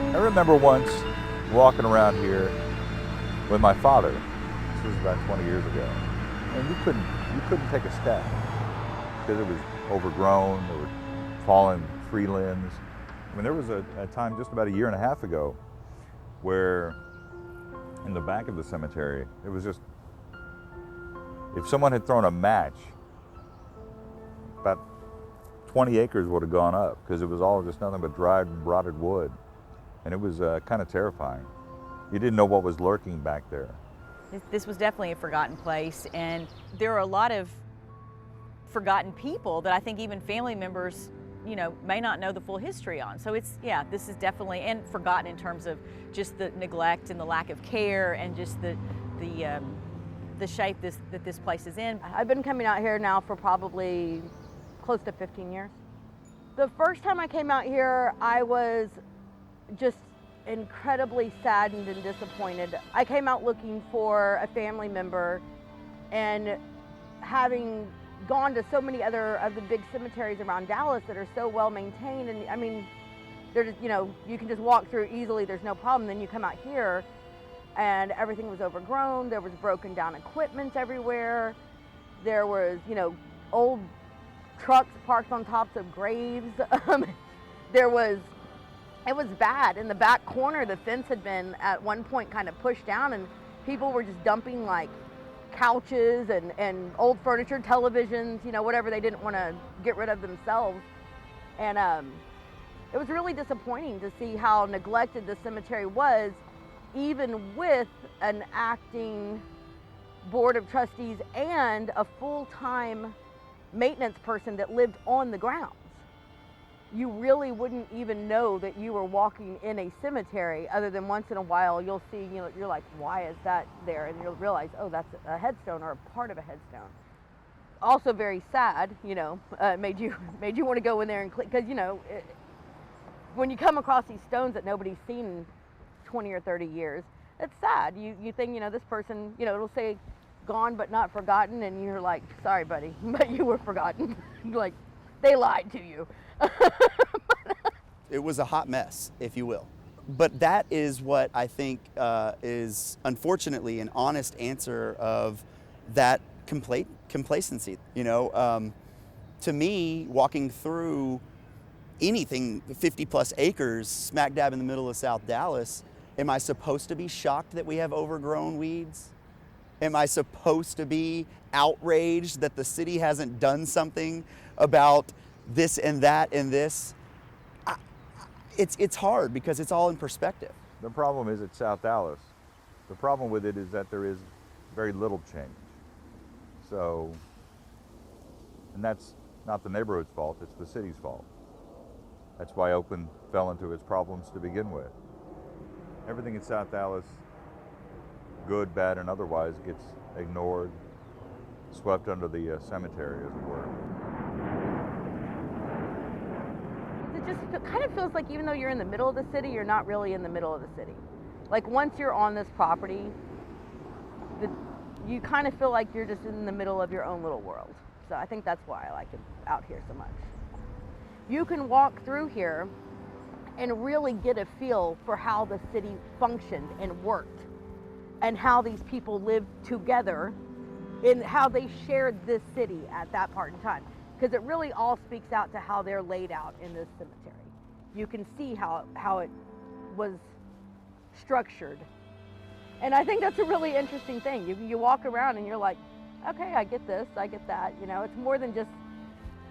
I remember once walking around here with my father. This was about 20 years ago, and you couldn't take a step because it was overgrown. There were fallen tree limbs. I mean, there was a time just about a year and a half ago where in the back of the cemetery, it was just, if someone had thrown a match, about 20 acres would have gone up because it was all just nothing but dried, rotted wood. And it was kind of terrifying. You didn't know what was lurking back there. This was definitely a forgotten place, and there are a lot of forgotten people that I think even family members, may not know the full history on. So this is definitely, and forgotten in terms of just the neglect and the lack of care and just the shape that this place is in. I've been coming out here now for probably close to 15 years. The first time I came out here, I was just incredibly saddened and disappointed. I came out looking for a family member, and having gone to so many other of the big cemeteries around Dallas that are so well maintained, and I mean, they're just, you can just walk through easily, there's no problem. Then you come out here and everything was overgrown, there was broken down equipment everywhere, there was, old trucks parked on tops of graves. It was bad. In the back corner, the fence had been at one point kind of pushed down, and people were just dumping like couches and old furniture, televisions, whatever they didn't want to get rid of themselves. And it was really disappointing to see how neglected the cemetery was, even with an acting board of trustees and a full-time maintenance person that lived on the grounds. You really wouldn't even know that you were walking in a cemetery, other than once in a while you'll see, you're like, why is that there? And you'll realize, oh, that's a headstone or a part of a headstone. Also very sad, made you want to go in there and click, because when you come across these stones that nobody's seen in 20 or 30 years, it's sad. You think, this person, it'll say gone but not forgotten, and you're like, sorry buddy, but you were forgotten. Like, they lied to you. It was a hot mess, if you will. But that is what I think is, unfortunately, an honest answer of that complacency. To me, walking through anything 50 plus acres smack dab in the middle of South Dallas, am I supposed to be shocked that we have overgrown weeds? Am I supposed to be outraged that the city hasn't done something about this and that and this? It's hard because it's all in perspective. The problem is it's South Dallas. The problem with it is that there is very little change. So And that's not the neighborhood's fault, it's the city's fault. That's why Oakland fell into its problems to begin with. Everything in South Dallas, good, bad, and otherwise, gets ignored, swept under the cemetery, as it were. It just kind of feels like even though you're in the middle of the city, you're not really in the middle of the city. Like once you're on this property, you kind of feel like you're just in the middle of your own little world. So I think that's why I like it out here so much. You can walk through here and really get a feel for how the city functioned and worked and how these people lived together and how they shared this city at that part in time. Because it really all speaks out to how they're laid out in this cemetery. You can see how it was structured. And I think that's a really interesting thing. You walk around and you're like, okay, I get this, I get that. You know, it's more than just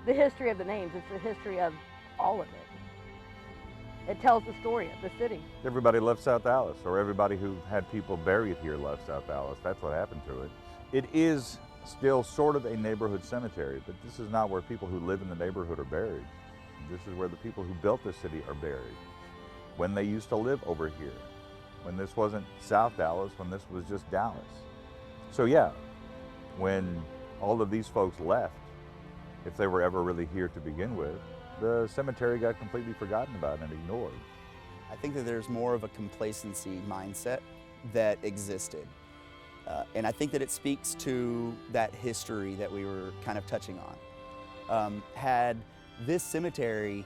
the history of the names, it's the history of all of it. It tells the story of the city. Everybody left South Dallas, or everybody who had people buried here left South Dallas. That's what happened to it. It is still sort of a neighborhood cemetery, but this is not where people who live in the neighborhood are buried. This is where the people who built the city are buried. When they used to live over here, when this wasn't South Dallas, when this was just Dallas. So yeah, when all of these folks left, if they were ever really here to begin with, the cemetery got completely forgotten about and ignored. I think that there's more of a complacency mindset that existed. And I think that it speaks to that history that we were kind of touching on. Had this cemetery,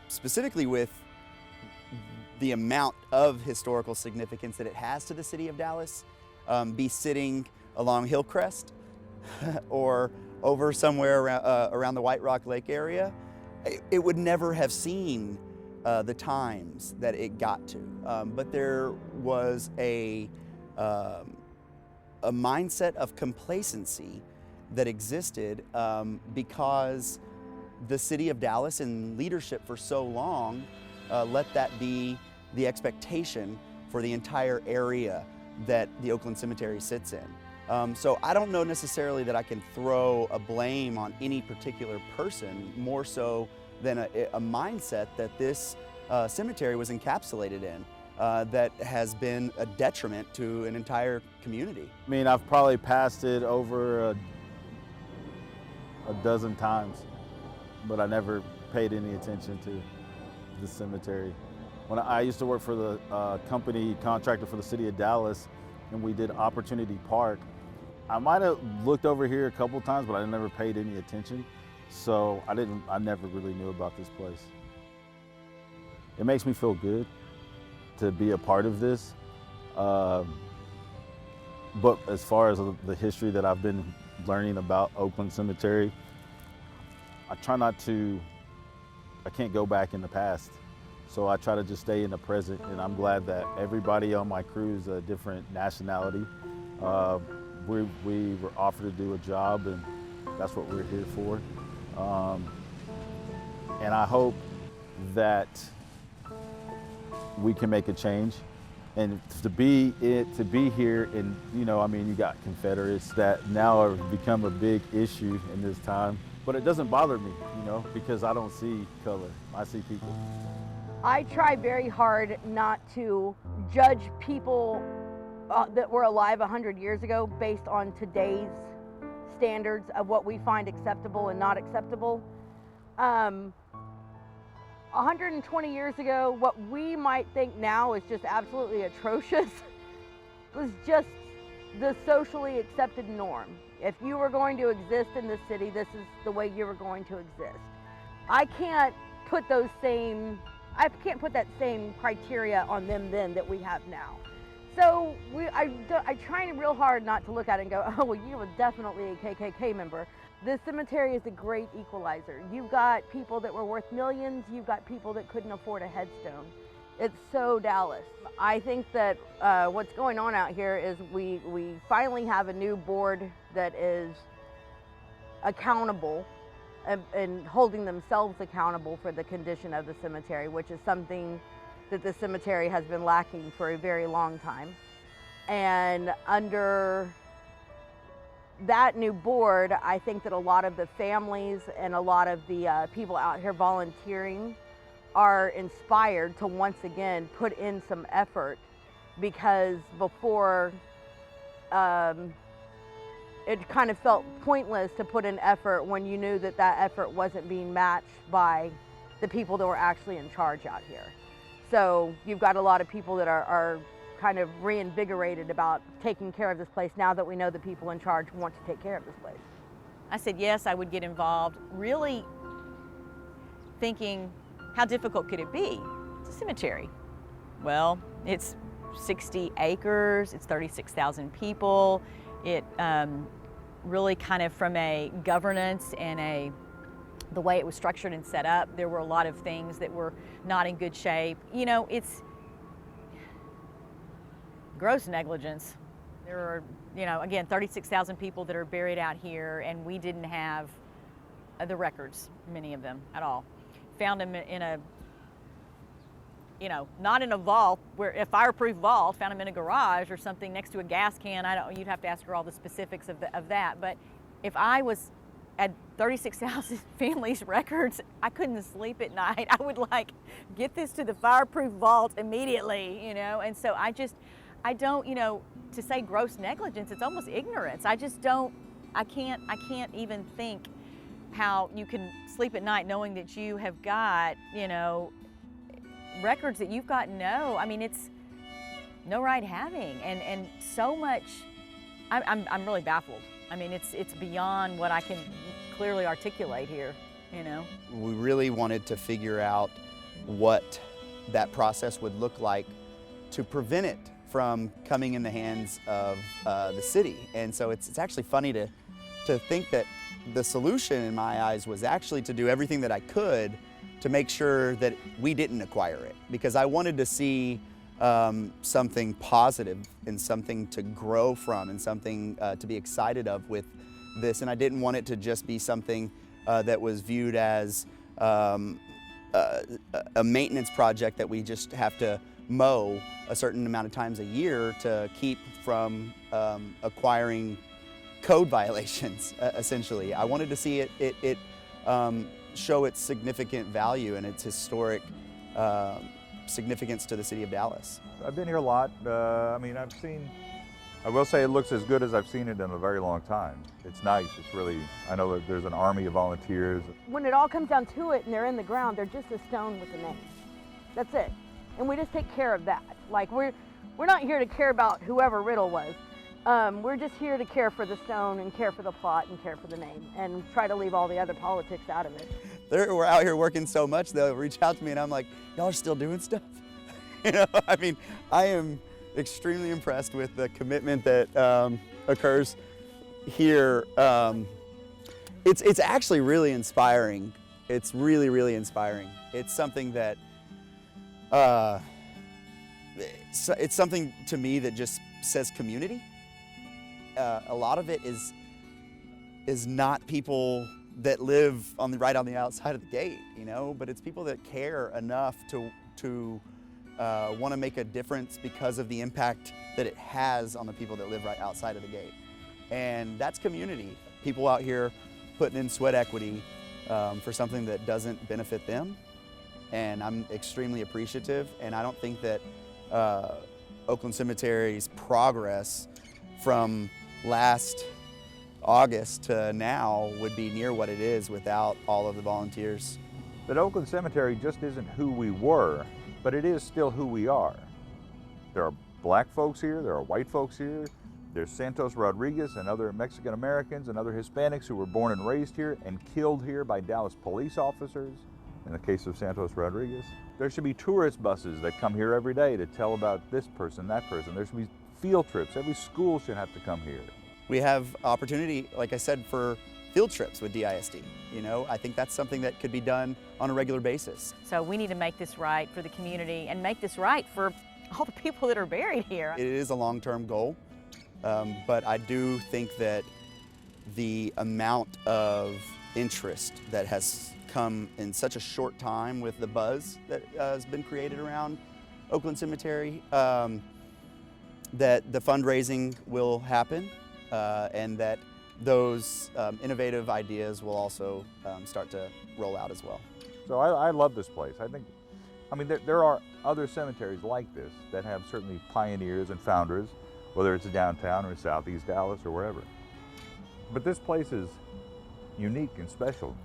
specifically with the amount of historical significance that it has to the city of Dallas, be sitting along Hillcrest or over somewhere around the White Rock Lake area, it would never have seen the times that it got to. But there was a mindset of complacency that existed because the city of Dallas and leadership for so long let that be the expectation for the entire area that the Oakland Cemetery sits in. So I don't know necessarily that I can throw a blame on any particular person, more so than a mindset that this cemetery was encapsulated in. That has been a detriment to an entire community. I mean, I've probably passed it over a dozen times, but I never paid any attention to the cemetery. When I used to work for the company contractor for the city of Dallas, and we did Opportunity Park, I might have looked over here a couple times, but I never paid any attention. So I never really knew about this place. It makes me feel good to be a part of this. But as far as the history that I've been learning about Oakland Cemetery, I try not to, I can't go back in the past. So I try to just stay in the present, and I'm glad that everybody on my crew is a different nationality. We were offered to do a job, and that's what we're here for. And I hope that we can make a change. And to be here, and you got Confederates that now have become a big issue in this time. But it doesn't bother me, because I don't see color. I see people. I try very hard not to judge people that were alive 100 years ago based on today's standards of what we find acceptable and not acceptable. 120 years ago, what we might think now is just absolutely atrocious was just the socially accepted norm. If you were going to exist in this city, this is the way you were going to exist. I can't put that same criteria on them then that we have now. So I try real hard not to look at it and go, oh, well, you were definitely a KKK member. This cemetery is a great equalizer. You've got people that were worth millions. You've got people that couldn't afford a headstone. It's so Dallas. I think that what's going on out here is we finally have a new board that is accountable and holding themselves accountable for the condition of the cemetery, which is something that the cemetery has been lacking for a very long time. And under that new board, I think that a lot of the families and a lot of the people out here volunteering are inspired to once again put in some effort, because before it kind of felt pointless to put in effort when you knew that that effort wasn't being matched by the people that were actually in charge out here. So you've got a lot of people that are kind of reinvigorated about taking care of this place now that we know the people in charge want to take care of this place. I said yes, I would get involved, really thinking, how difficult could it be? It's a cemetery. Well, it's 60 acres, it's 36,000 people. It really kind of, from a governance and the way it was structured and set up, there were a lot of things that were not in good shape. You know, it's gross negligence. There are, you know, again, 36,000 people that are buried out here, and we didn't have the records, many of them at all. Found them in a, you know, not in a vault, where a fireproof vault, found them in a garage or something next to a gas can. You'd have to ask her all the specifics of that. But if I was at 36,000 families' records, I couldn't sleep at night. I would like, get this to the fireproof vault immediately, you know? And so I don't, you know, to say gross negligence, it's almost ignorance. I just don't, I can't even think how you can sleep at night knowing that you have got, you know, records that you've got I mean, it's no right having, and so much, I'm really baffled. I mean, it's beyond what I can clearly articulate here, you know. We really wanted to figure out what that process would look like to prevent it from coming in the hands of the city. And so it's actually funny to think that the solution in my eyes was actually to do everything that I could to make sure that we didn't acquire it, because I wanted to see something positive and something to grow from and something to be excited of with this. And I didn't want it to just be something that was viewed as a maintenance project that we just have to mow a certain amount of times a year to keep from acquiring code violations, essentially. I wanted to see it show its significant value and its historic significance to the city of Dallas. I've been here a lot. I mean, I will say it looks as good as I've seen it in a very long time. It's nice. It's really, I know that there's an army of volunteers. When it all comes down to it and they're in the ground, they're just a stone with a name. That's it. And we just take care of that. Like, we're not here to care about whoever Riddle was. We're just here to care for the stone and care for the plot and care for the name and try to leave all the other politics out of it. We're out here working so much, they'll reach out to me and I'm like, y'all are still doing stuff? You know, I mean, I am extremely impressed with the commitment that occurs here. It's actually really inspiring. It's really, really inspiring. It's something that, it's something to me that just says community. A lot of it is not people that live right on the outside of the gate, you know, but it's people that care enough to want to make a difference because of the impact that it has on the people that live right outside of the gate. And that's community. People out here putting in sweat equity for something that doesn't benefit them. And I'm extremely appreciative. And I don't think that Oakland Cemetery's progress from last August to now would be near what it is without all of the volunteers. But Oakland Cemetery just isn't who we were, but it is still who we are. There are black folks here, there are white folks here, there's Santos Rodriguez and other Mexican Americans and other Hispanics who were born and raised here and killed here by Dallas police officers, in the case of Santos Rodriguez. There should be tourist buses that come here every day to tell about this person, that person. There should be field trips. Every school should have to come here. We have opportunity, like I said, for field trips with DISD. You know, I think that's something that could be done on a regular basis. So we need to make this right for the community and make this right for all the people that are buried here. It is a long-term goal, but I do think that the amount of interest that has come in such a short time with the buzz that has been created around Oakland Cemetery, that the fundraising will happen, and that those innovative ideas will also start to roll out as well. So I love this place. I mean, there are other cemeteries like this that have certainly pioneers and founders, whether it's downtown or Southeast Dallas or wherever. But this place is unique and special.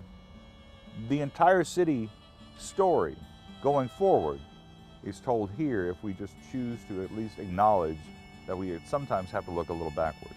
The entire city story going forward is told here if we just choose to at least acknowledge that we sometimes have to look a little backward.